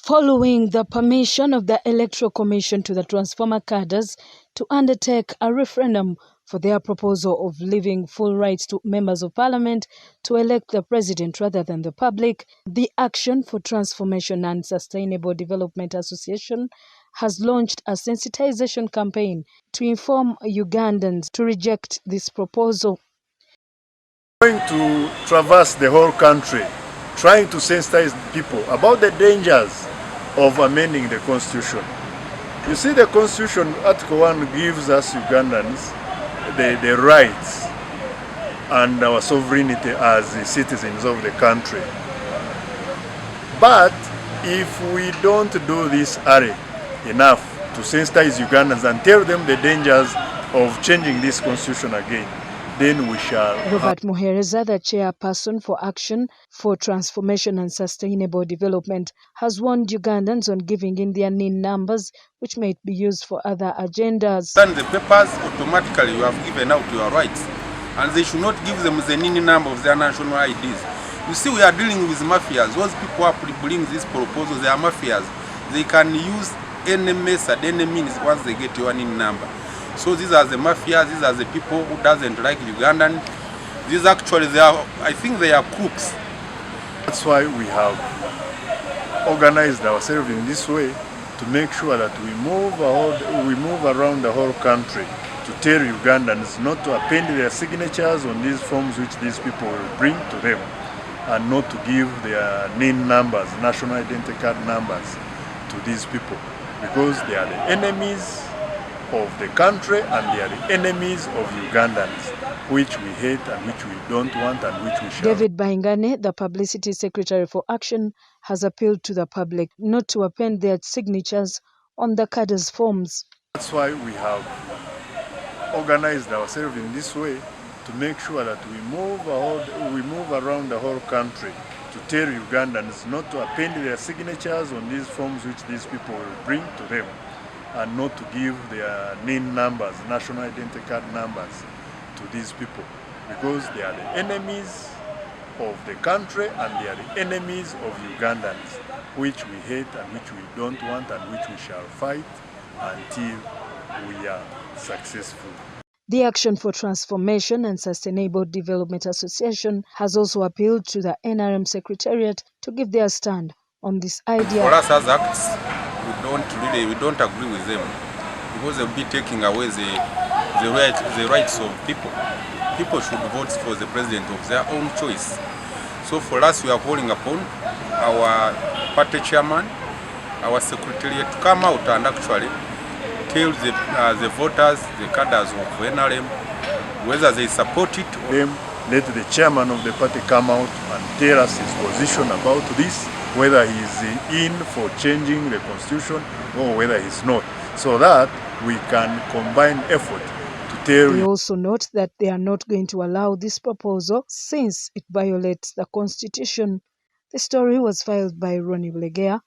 following the permission of the Electoral Commission to the Transformer cadres to undertake a referendum for their proposal of leaving full rights to members of parliament to elect the president rather than the public, the Action for Transformation and Sustainable Development Association has launched a sensitization campaign to inform Ugandans to reject this proposal. We're going to traverse the whole country, trying to sensitize people about the dangers of amending the Constitution. You see, the Constitution, Article 1, gives us Ugandans the rights and our sovereignty as the citizens of the country. But if we don't do this early enough to sensitize Ugandans and tell them the dangers of changing this Constitution again, then we shall. Robert Muhereza, the chairperson for Action for Transformation and Sustainable Development, has warned Ugandans on giving in their NIN numbers, which may be used for other agendas. Send the papers, automatically you have given out your rights, and they should not give them the NIN number of their national IDs. You see, we are dealing with mafias. Those people who bring these proposals, they are mafias. They can use any method, any means once they get your NIN number. So these are the mafias, these are the people who doesn't like Ugandan. These actually, I think they are crooks. That's why we have organized ourselves in this way to make sure that we move around the whole country to tell Ugandans not to append their signatures on these forms which these people will bring to them, and not to give their NIN numbers, national identity card numbers, to these people, because they are the enemies of the country and they are the enemies of Ugandans, which we hate and which we don't want and which we shall. David Bahingane, the Publicity Secretary for Action, has appealed to the public not to append their signatures on the cadres forms. That's why we have organized ourselves in this way to make sure that we move around the whole country to tell Ugandans not to append their signatures on these forms which these people will bring to them, and not to give their NIN numbers, national identity card numbers, to these people, because they are the enemies of the country and they are the enemies of Ugandans, which we hate and which we don't want and which we shall fight until we are successful. The Action for Transformation and Sustainable Development Association has also appealed to the NRM Secretariat to give their stand on this idea. For us as acts, we don't agree with them, because they'll be taking away the rights of people. People should vote for the president of their own choice. So for us, we are calling upon our party chairman, our secretariat, to come out and actually tell the voters, the cadres of NRM, whether they support it or let the chairman of the party come out and tell us his position about this, whether he is in for changing the constitution or whether he's not, so that we can combine effort to tell. They also note that they are not going to allow this proposal since it violates the constitution. The story was filed by Ronnie Bulegea